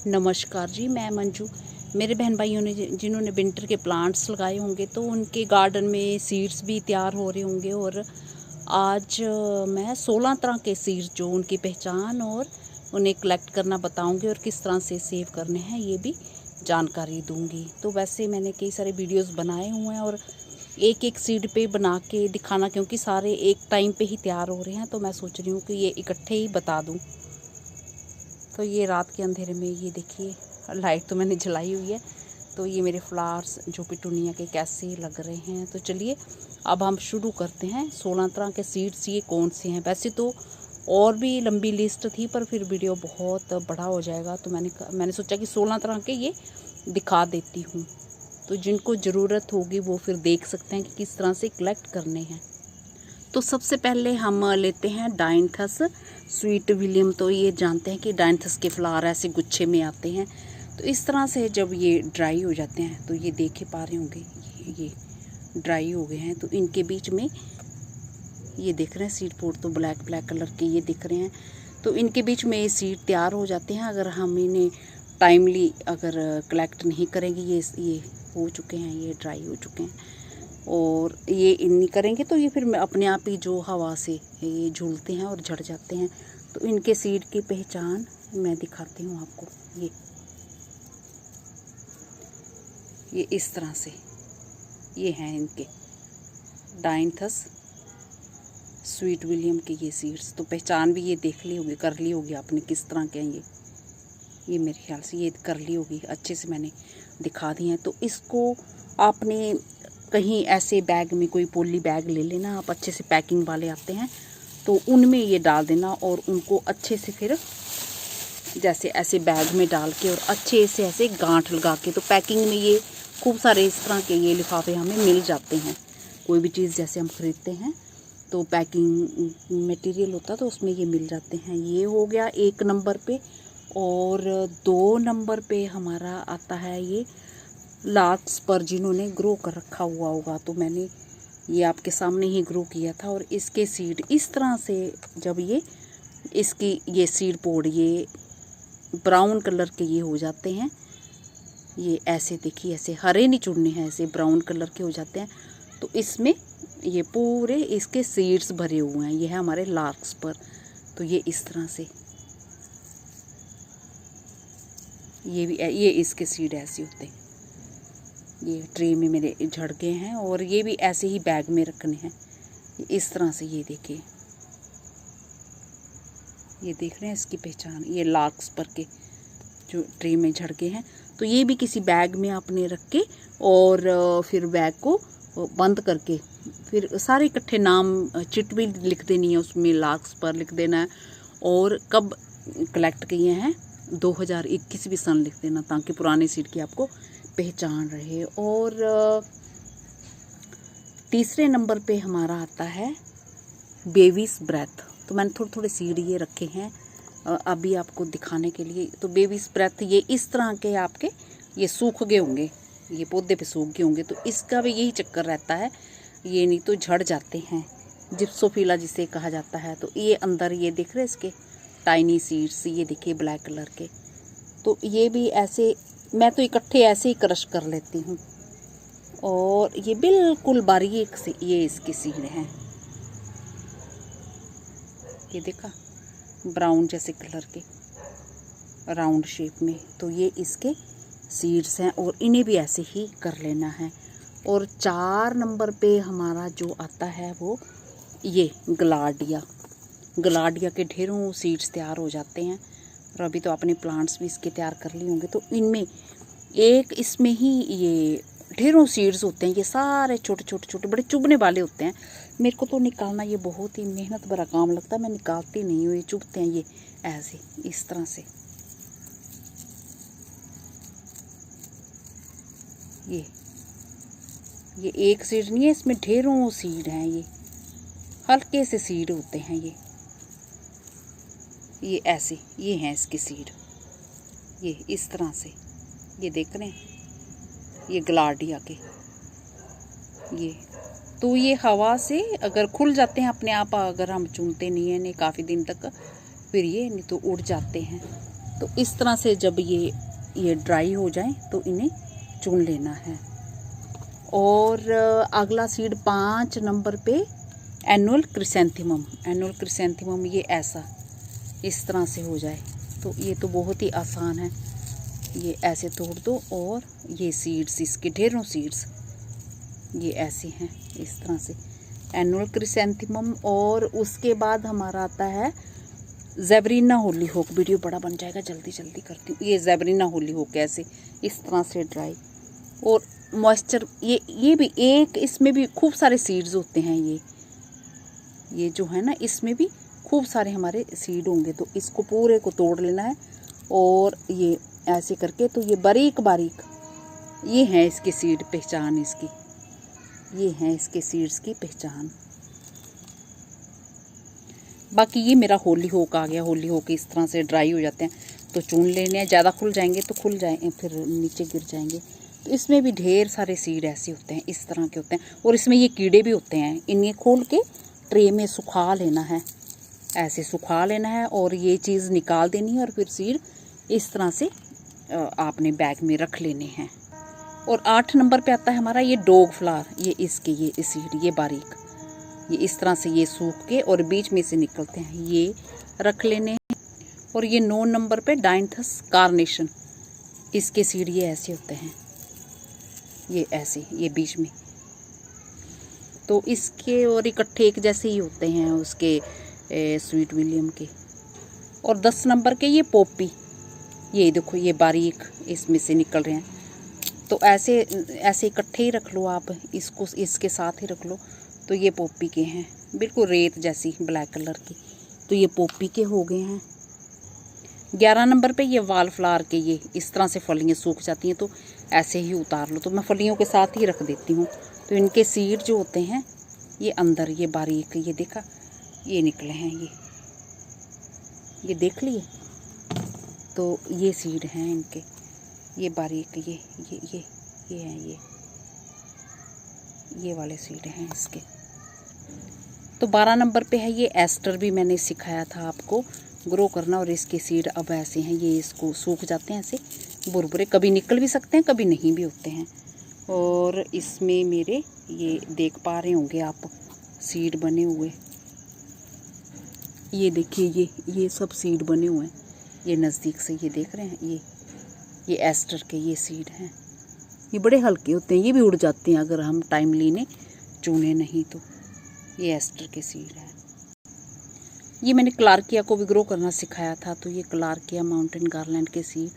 नमस्कार जी, मैं मंजू। मेरे बहन भाइयों ने जिन्होंने विंटर के प्लांट्स लगाए होंगे तो उनके गार्डन में सीड्स भी तैयार हो रहे होंगे। और आज मैं 16 तरह के सीड्स जो उनकी पहचान और उन्हें कलेक्ट करना बताऊंगी और किस तरह से सेव करने हैं ये भी जानकारी दूंगी। तो वैसे मैंने कई सारे वीडियोस बनाए हुए हैं और एक एक सीड पे बना के दिखाना, क्योंकि सारे एक टाइम पे ही तैयार हो रहे हैं तो मैं सोच रही हूँ कि ये इकट्ठे ही बता दूँ। तो ये रात के अंधेरे में ये देखिए, लाइट तो मैंने जलाई हुई है। तो ये मेरे फ्लावर्स जो पिटूनिया के कैसे लग रहे हैं। तो चलिए अब हम शुरू करते हैं। 16 तरह के सीड्स ये कौन से हैं। वैसे तो और भी लंबी लिस्ट थी पर फिर वीडियो बहुत बड़ा हो जाएगा, तो मैंने सोचा कि 16 तरह के ये दिखा देती हूँ। तो जिनको ज़रूरत होगी वो फिर देख सकते हैं कि किस तरह से कलेक्ट करने हैं। तो सबसे पहले हम लेते हैं डायंथस स्वीट विलियम। तो ये जानते हैं कि डायंथस के फ्लावर ऐसे गुच्छे में आते हैं। तो इस तरह से जब ये ड्राई हो जाते हैं तो ये देख ही पा रहे होंगे, ये ड्राई हो गए हैं। तो इनके बीच में ये दिख रहे हैं सीड पोड, तो ब्लैक कलर के ये दिख रहे हैं। तो इनके बीच में ये सीड तैयार हो जाते हैं अगर हम इन्हें टाइमली अगर कलेक्ट नहीं करेंगे। ये हो चुके हैं, ये ड्राई हो चुके हैं और ये नहीं करेंगे तो ये फिर अपने आप ही जो हवा से ये झूलते हैं और झड़ जाते हैं। तो इनके सीड की पहचान मैं दिखाती हूँ आपको। ये इस तरह से ये हैं इनके डायंथस स्वीट विलियम के ये सीड्स। तो पहचान भी ये देख ली होगी, कर ली होगी आपने किस तरह के हैं ये मेरे ख्याल से ये कर ली होगी, अच्छे से मैंने दिखा दी हैं। तो इसको आपने कहीं ऐसे बैग में, कोई पोली बैग ले लेना आप, अच्छे से पैकिंग वाले आते हैं, तो उनमें ये डाल देना और उनको अच्छे से फिर जैसे ऐसे बैग में डाल के और अच्छे से ऐसे गांठ लगा के। तो पैकिंग में ये खूब सारे इस तरह के ये लिफाफे हमें मिल जाते हैं। कोई भी चीज़ जैसे हम ख़रीदते हैं तो पैकिंग मटेरियल होता है तो उसमें ये मिल जाते हैं। ये हो गया 1 नंबर पे। और 2 नंबर पे हमारा आता है ये लार्क्स पर, जिन्होंने ग्रो कर रखा हुआ होगा। तो मैंने ये आपके सामने ही ग्रो किया था और इसके सीड इस तरह से जब इसकी ये सीड पोड ये ब्राउन कलर के ये हो जाते हैं, ये ऐसे देखिए, ऐसे हरे नहीं चुनने हैं, ऐसे ब्राउन कलर के हो जाते हैं। तो इसमें ये पूरे इसके सीड्स भरे हुए हैं। ये है हमारे लार्क्स पर। तो ये इस तरह से ये इसके सीड ऐसे होते हैं। ये ट्रे में मेरे झड़ गए हैं और ये भी ऐसे ही बैग में रखने हैं। इस तरह से ये देखिए, ये देख रहे हैं इसकी पहचान, ये लार्क्स पर के जो ट्रे में झड़ गए हैं। तो ये भी किसी बैग में आपने रख के और फिर बैग को बंद करके फिर सारे इकट्ठे नाम चिट भी लिख देनी है, उसमें लार्क्स पर लिख देना है और कब कलेक्ट किए हैं 2021 भी सन लिख देना, ताकि पुराने सीड की आपको पहचान रहे। और तीसरे नंबर पे हमारा आता है बेबीज ब्रेथ। तो मैंने थोड़े सीड ये रखे हैं अभी आपको दिखाने के लिए। तो बेबीज ब्रेथ ये इस तरह के आपके ये सूख गए होंगे, ये पौधे पे सूख गए होंगे। तो इसका भी यही चक्कर रहता है, ये नहीं तो झड़ जाते हैं, जिप्सोफिला जिसे कहा जाता है। तो ये अंदर ये दिख रहे इसके टाइनी सीड्स, ये देखिए ब्लैक कलर के। तो ये भी ऐसे मैं तो इकट्ठे ऐसे ही क्रश कर लेती हूँ और ये बिल्कुल बारीक से ये इसके सीड हैं। ये देखा, ब्राउन जैसे कलर के राउंड शेप में। तो ये इसके सीड्स हैं और इन्हें भी ऐसे ही कर लेना है। और 4 नंबर पे हमारा जो आता है वो ये ग्लाडिया के ढेरों सीड्स तैयार हो जाते हैं। और अभी तो आपने प्लांट्स भी इसके तैयार कर लिए होंगे। तो इनमें इसमें ही ये ढेरों सीड्स होते हैं। ये सारे छोटे बड़े चुभने वाले होते हैं। मेरे को तो निकालना ये बहुत ही मेहनत भरा काम लगता है, मैं निकालती नहीं हूँ। ये चुभते हैं ये ऐसे इस तरह से। ये एक सीड नहीं है, इसमें ढेरों सीड हैं। ये हल्के से सीड होते हैं। ये ऐसे ये हैं इसके सीड, ये इस तरह से ये देख रहे हैं, ये ग्लाडिया के ये। तो ये हवा से अगर खुल जाते हैं अपने आप, अगर हम चुनते नहीं हैं इन्हें काफ़ी दिन तक, फिर ये नहीं तो उड़ जाते हैं। तो इस तरह से जब ये ड्राई हो जाए तो इन्हें चुन लेना है। और अगला सीड 5 नंबर पे एनुअल क्रिसेंथेमम, ये ऐसा इस तरह से हो जाए तो ये तो बहुत ही आसान है। ये ऐसे तोड़ दो और ये सीड्स, इसके ढेरों सीड्स ये ऐसे हैं इस तरह से, एनुअल क्रिसेंथेमम। और उसके बाद हमारा आता है ज़ेबरीना होलीहोक। वीडियो बड़ा बन जाएगा, जल्दी जल्दी करती हूँ। ये ज़ेबरीना होलीहोक ऐसे इस तरह से ड्राई और मॉइस्चर, ये भी एक, इसमें भी खूब सारे सीड्स होते हैं। ये जो है ना, इसमें भी खूब सारे हमारे सीड होंगे। तो इसको पूरे को तोड़ लेना है और ये ऐसे करके, तो ये बारीक बारीक ये हैं इसके सीड, पहचान इसकी, ये हैं इसके सीड्स की पहचान। बाकी ये मेरा होलीहोक आ गया। होलीहोक इस तरह से ड्राई हो जाते हैं तो चुन लेने हैं। ज़्यादा खुल जाएंगे तो खुल जाए, फिर नीचे गिर जाएंगे। तो इसमें भी ढेर सारे सीड ऐसे होते हैं, इस तरह के होते हैं। और इसमें ये कीड़े भी होते हैं। इन्हें खोल के ट्रे में सुखा लेना है, ऐसे सुखा लेना है और ये चीज़ निकाल देनी है। और फिर सीड इस तरह से आपने बैग में रख लेने हैं। और 8 नंबर पे आता है हमारा ये डॉग फ्लावर। ये इसके ये सीड, ये बारीक, ये इस तरह से ये सूख के और बीच में से निकलते हैं, ये रख लेने हैं। और ये 9 नंबर पे डायंथस कार्नेशन, इसके सीड ये ऐसे होते हैं, ये ऐसे, ये बीच में। तो इसके और इकट्ठे एक जैसे ही होते हैं उसके स्वीट विलियम के। और 10 नंबर के ये पॉपी, ये देखो ये बारीक इसमें से निकल रहे हैं। तो ऐसे ऐसे इकट्ठे ही रख लो आप, इसको इसके साथ ही रख लो। तो ये पॉपी के हैं, बिल्कुल रेत जैसी ब्लैक कलर की। तो ये पॉपी के हो गए हैं। 11 नंबर पे ये वाल फ्लावर के, ये इस तरह से फलियाँ सूख जाती हैं तो ऐसे ही उतार लो। तो मैं फलियों के साथ ही रख देती हूँ। तो इनके सीड जो होते हैं ये अंदर, ये बारीक, ये देखा, ये निकले हैं, ये देख लिए। तो ये सीड हैं इनके, ये बारीक, ये हैं, ये वाले सीड हैं इसके। तो 12 नंबर पे है ये एस्टर, भी मैंने सिखाया था आपको ग्रो करना। और इसके सीड अब ऐसे हैं, ये इसको सूख जाते हैं ऐसे बुरबुरे, कभी निकल भी सकते हैं कभी नहीं भी होते हैं। और इसमें मेरे ये देख पा रहे होंगे आप सीड बने हुए, ये देखिए, ये सब सीड बने हुए हैं, ये नज़दीक से ये देख रहे हैं। ये एस्टर के ये सीड हैं। ये बड़े हल्के होते हैं, ये भी उड़ जाते हैं अगर हम टाइमली ने चुने नहीं तो। ये एस्टर के सीड हैं। ये मैंने क्लार्किया को भी ग्रो करना सिखाया था। तो ये क्लार्किया माउंटेन गार्लैंड के सीड